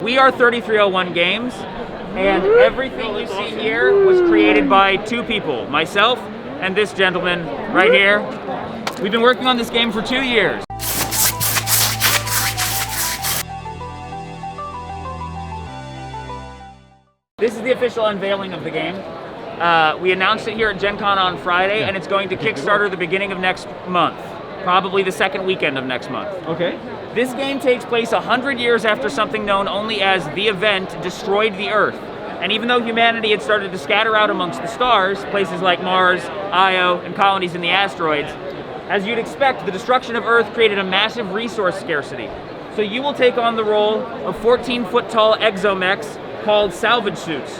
We are 3301 Games, and everything you see here was created by two people, myself and this gentleman right here. We've been working on this game for 2 years. This is the official unveiling of the game. We announced it here at GenCon on Friday, and it's going to Kickstarter the beginning of next month, probably the second weekend of next month. Okay. This game takes place 100 years after something known only as the event destroyed the Earth. And even though humanity had started to scatter out amongst the stars, places like Mars, Io, and colonies in the asteroids, as you'd expect, the destruction of Earth created a massive resource scarcity. So you will take on the role of 14-foot-tall exomechs called salvage suits.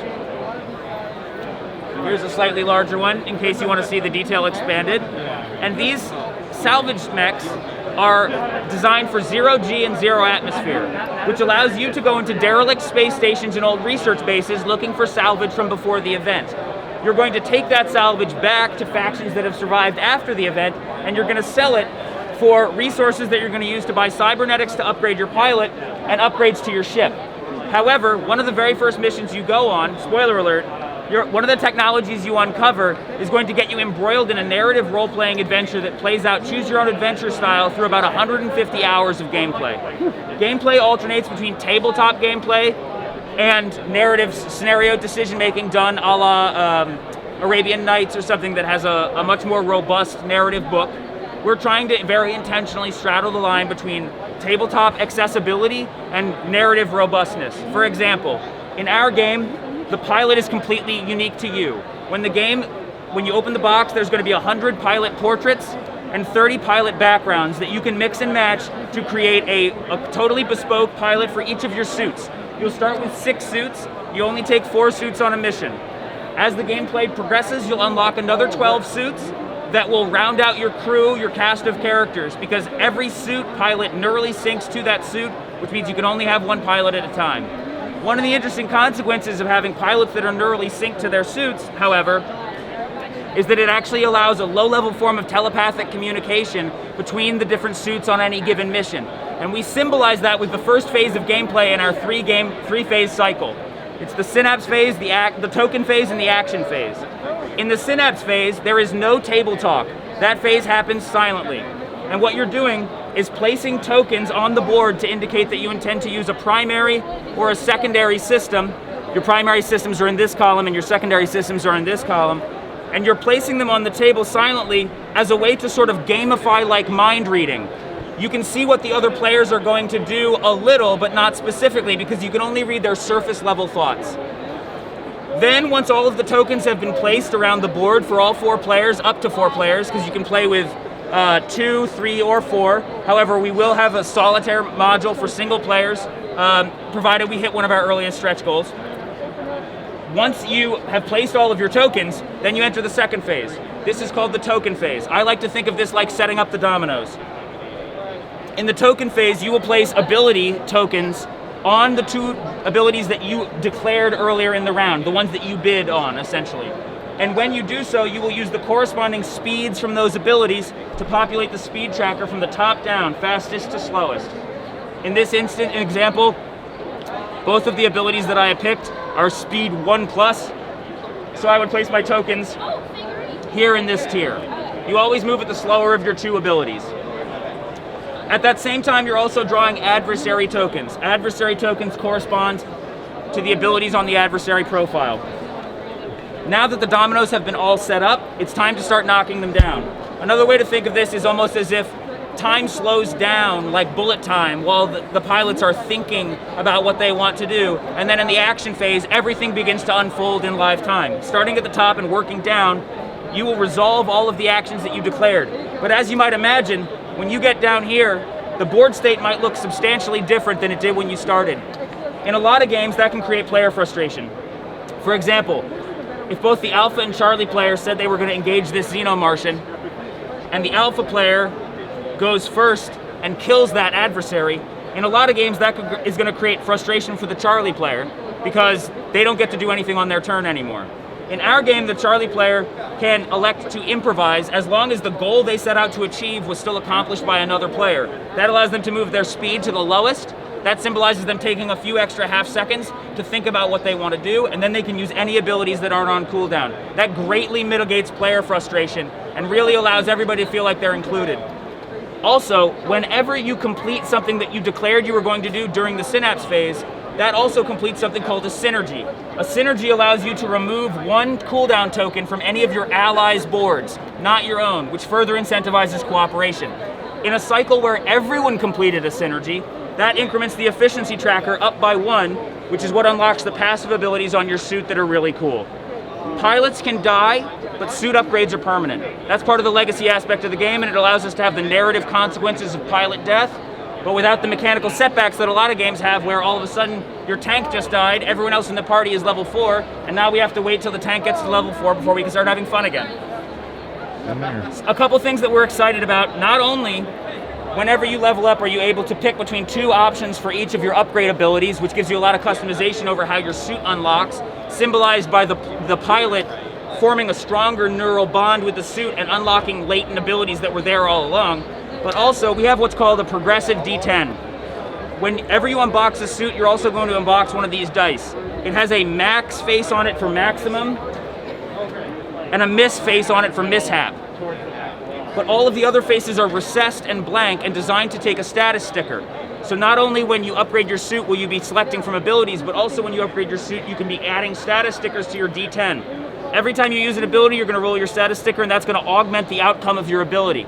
Here's a slightly larger one, in case you want to see the detail expanded. And these salvage mechs are designed for zero-G and zero atmosphere, which allows you to go into derelict space stations and old research bases looking for salvage from before the event. You're going to take that salvage back to factions that have survived after the event, and you're going to sell it for resources that you're going to use to buy cybernetics to upgrade your pilot and upgrades to your ship. However, one of the very first missions you go on, spoiler alert, one of the technologies you uncover is going to get you embroiled in a narrative role-playing adventure that plays out choose-your-own-adventure style through about 150 hours of gameplay. Gameplay alternates between tabletop gameplay and narrative scenario decision-making done a la Arabian Nights or something that has a much more robust narrative book. We're trying to very intentionally straddle the line between tabletop accessibility and narrative robustness. For example, in our game, the pilot is completely unique to you. When you open the box, there's going to be 100 pilot portraits and 30 pilot backgrounds that you can mix and match to create a totally bespoke pilot for each of your suits. You'll start with 6 suits. You only take 4 suits on a mission. As the gameplay progresses, you'll unlock another 12 suits that will round out your crew, your cast of characters, because every suit pilot neurally syncs to that suit, which means you can only have one pilot at a time. One of the interesting consequences of having pilots that are neurally synced to their suits, however, is that it actually allows a low-level form of telepathic communication between the different suits on any given mission. And we symbolize that with the first phase of gameplay in our three-phase cycle. It's the Synapse Phase, the Token Phase, and the Action Phase. In the Synapse Phase, there is no table talk. That phase happens silently. And what you're doing is placing tokens on the board to indicate that you intend to use a primary or a secondary system. Your primary systems are in this column and your secondary systems are in this column. And you're placing them on the table silently as a way to sort of gamify like mind reading. You can see what the other players are going to do a little, but not specifically, because you can only read their surface level thoughts. Then, once all of the tokens have been placed around the board for all 4 players, up to 4 players, because you can play with 2, 3, or 4. However, we will have a solitaire module for single players, provided we hit one of our earliest stretch goals. Once you have placed all of your tokens, then you enter the second phase. This is called the token phase. I like to think of this like setting up the dominoes. In the token phase, you will place ability tokens on the 2 abilities that you declared earlier in the round, the ones that you bid on, essentially. And when you do so, you will use the corresponding speeds from those abilities to populate the speed tracker from the top down, fastest to slowest. In this example, both of the abilities that I have picked are speed 1+, so I would place my tokens here in this tier. You always move at the slower of your 2 abilities. At that same time, you're also drawing adversary tokens. Adversary tokens correspond to the abilities on the adversary profile. Now that the dominoes have been all set up, it's time to start knocking them down. Another way to think of this is almost as if time slows down like bullet time while the pilots are thinking about what they want to do. And then in the action phase, everything begins to unfold in live time. Starting at the top and working down, you will resolve all of the actions that you declared. But as you might imagine, when you get down here, the board state might look substantially different than it did when you started. In a lot of games, that can create player frustration. For example, if both the Alpha and Charlie player said they were going to engage this Xeno-Martian, and the Alpha player goes first and kills that adversary, in a lot of games that is going to create frustration for the Charlie player because they don't get to do anything on their turn anymore. In our game, the Charlie player can elect to improvise as long as the goal they set out to achieve was still accomplished by another player. That allows them to move their speed to the lowest That symbolizes them taking a few extra half seconds to think about what they want to do, and then they can use any abilities that aren't on cooldown. That greatly mitigates player frustration and really allows everybody to feel like they're included. Also, whenever you complete something that you declared you were going to do during the Synapse phase, that also completes something called a synergy. A synergy allows you to remove one cooldown token from any of your allies' boards, not your own, which further incentivizes cooperation. In a cycle where everyone completed a synergy, that increments the efficiency tracker up by 1, which is what unlocks the passive abilities on your suit that are really cool. Pilots can die, but suit upgrades are permanent. That's part of the legacy aspect of the game, and it allows us to have the narrative consequences of pilot death, but without the mechanical setbacks that a lot of games have, where all of a sudden your tank just died, everyone else in the party is level 4, and now we have to wait till the tank gets to level 4 before we can start having fun again. A couple things that we're excited about: not only whenever you level up are you able to pick between 2 options for each of your upgrade abilities, which gives you a lot of customization over how your suit unlocks, symbolized by the pilot forming a stronger neural bond with the suit and unlocking latent abilities that were there all along. But also, we have what's called a progressive D10. Whenever you unbox a suit, you're also going to unbox one of these dice. It has a max face on it for maximum, and a miss face on it for mishap. But all of the other faces are recessed and blank and designed to take a status sticker. So not only when you upgrade your suit will you be selecting from abilities, but also when you upgrade your suit, you can be adding status stickers to your D10. Every time you use an ability, you're going to roll your status sticker, and that's going to augment the outcome of your ability.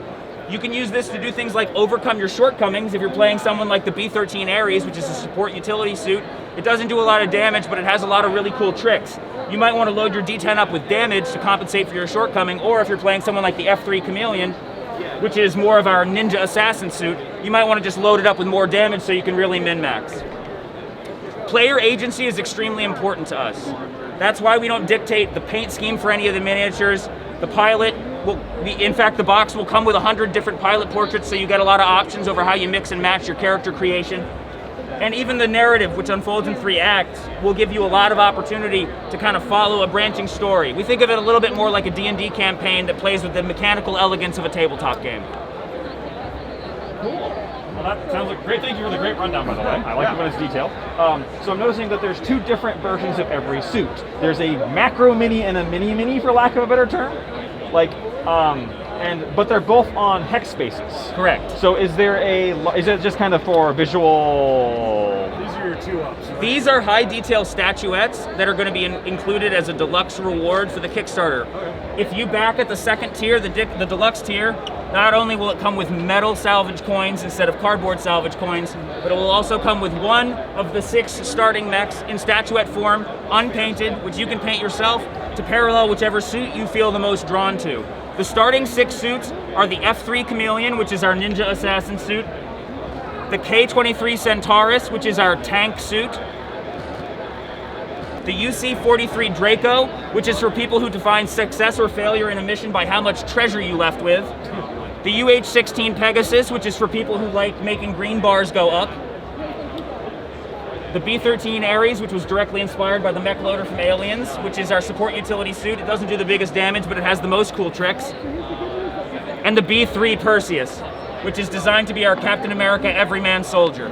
You can use this to do things like overcome your shortcomings. If you're playing someone like the B-13 Ares, which is a support utility suit, it doesn't do a lot of damage, but it has a lot of really cool tricks. You might want to load your D10 up with damage to compensate for your shortcoming, or if you're playing someone like the F3 Chameleon, which is more of our ninja assassin suit, you might want to just load it up with more damage so you can really min-max. Player agency is extremely important to us. That's why we don't dictate the paint scheme for any of the miniatures. The pilot will be, in fact, the box will come with 100 different pilot portraits, so you get a lot of options over how you mix and match your character creation. And even the narrative, which unfolds in 3 acts, will give you a lot of opportunity to kind of follow a branching story. We think of it a little bit more like a D&D campaign that plays with the mechanical elegance of a tabletop game. Cool. Well, that sounds like great. Thank you for the great rundown, by the way. I like it when it's detailed. So I'm noticing that there's 2 different versions of every suit. There's a macro mini and a mini mini, for lack of a better term. But they're both on hex spaces. Correct. So is it just kind of for visual? These are your 2-ups, right? These are high detail statuettes that are going to be included as a deluxe reward for the Kickstarter. Okay. If you back at the second tier, the deluxe tier, not only will it come with metal salvage coins instead of cardboard salvage coins, but it will also come with 1 of the 6 starting mechs in statuette form, unpainted, which you can paint yourself to parallel whichever suit you feel the most drawn to. The starting 6 suits are the F3 Chameleon, which is our ninja assassin suit, the K-23 Centaurus, which is our tank suit, the UC-43 Draco, which is for people who define success or failure in a mission by how much treasure you left with, the UH-16 Pegasus, which is for people who like making green bars go up, the B-13 Ares, which was directly inspired by the mech loader from Aliens, which is our support utility suit. It doesn't do the biggest damage, but it has the most cool tricks. And the B-3 Perseus, which is designed to be our Captain America everyman soldier.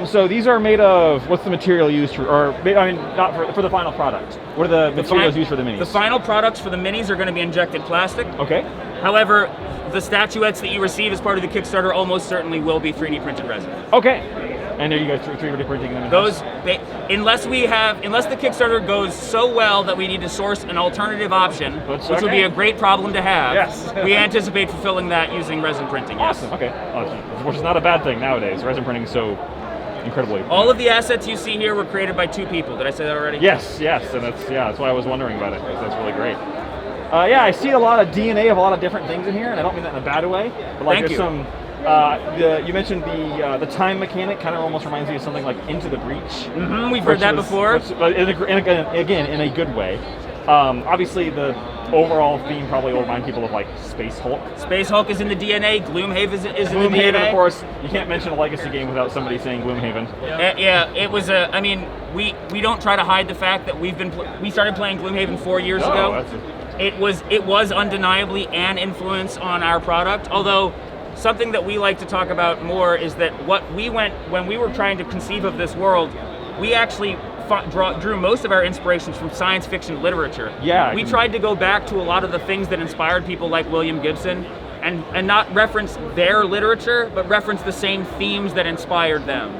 So these are made of, what's the material used for, not for the final product? What are the materials used for the minis? The final products for the minis are going to be injected plastic. Okay. However, the statuettes that you receive as part of the Kickstarter almost certainly will be 3D printed resin. Okay. And are you guys 3D printing them? Unless the Kickstarter goes so well that we need to source an alternative option, which would be a great problem to have. Yes. We anticipate fulfilling that using resin printing. Yes. Awesome. Okay. Awesome. Which is not a bad thing nowadays. Resin printing is so incredibly. All of the assets you see here were created by 2 people. Did I say that already? Yes. And that's why I was wondering about it, because that's really great. I see a lot of DNA of a lot of different things in here, and I don't mean that in a bad way. But there's some. You mentioned the time mechanic kind of almost reminds me of something like Into the Breach. Mm-hmm, we've heard that before. Again, in a good way. Obviously, the overall theme probably will remind people of like Space Hulk. Space Hulk is in the DNA. Gloomhaven is in the DNA. Gloomhaven, of course. You can't mention a legacy game without somebody saying Gloomhaven. Yeah, it was a. I mean, we don't try to hide the fact that we started playing Gloomhaven 4 years ago. It was undeniably an influence on our product, although something that we like to talk about more is that when we were trying to conceive of this world, we actually drew most of our inspirations from science fiction literature. Yeah. We tried to go back to a lot of the things that inspired people like William Gibson, and not reference their literature, but reference the same themes that inspired them.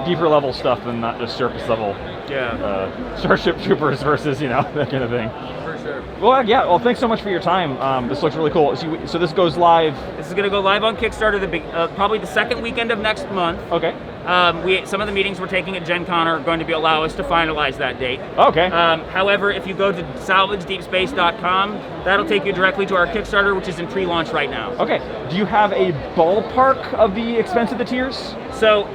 Deeper level stuff than not just surface level. Yeah. Starship Troopers versus, that kind of thing. For sure. Well, yeah. Well, thanks so much for your time. This looks really cool. So this goes live. This is going to go live on Kickstarter probably the second weekend of next month. Okay. Some of the meetings we're taking at GenCon are going to allow us to finalize that date. Okay. However, if you go to salvagedeepspace.com, that'll take you directly to our Kickstarter, which is in pre-launch right now. Okay. Do you have a ballpark of the expense of the tiers? So,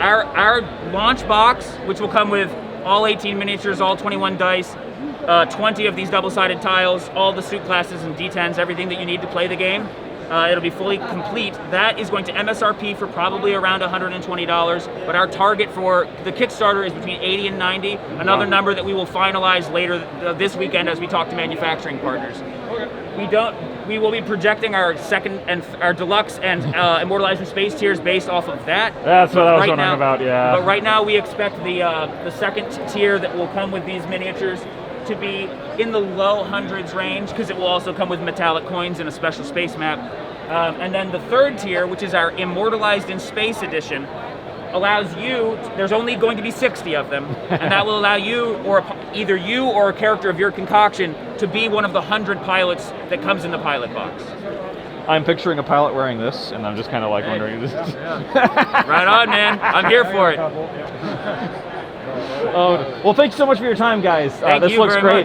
our launch box, which will come with all 18 miniatures, all 21 dice, 20 of these double-sided tiles, all the suit classes and D10s, everything that you need to play the game. It'll be fully complete. That is going to MSRP for probably around $120, but our target for the Kickstarter is between 80 and 90, another number that we will finalize later this weekend as we talk to manufacturing partners. We will be projecting our second and our deluxe and Immortalized in Space tiers based off of that. That's what I was wondering about, yeah. But right now we expect the second tier that will come with these miniatures to be in the low hundreds range, because it will also come with metallic coins and a special space map. And then the third tier, which is our Immortalized in Space edition, allows you, there's only going to be 60 of them, and that will allow you, or either you or a character of your concoction, to be one of the 100 pilots that comes in the pilot box. I'm picturing a pilot wearing this, and I'm just kind of like wondering. Right on, man. I'm here for it. Well, thanks so much for your time, guys. Thank this you looks very great. much.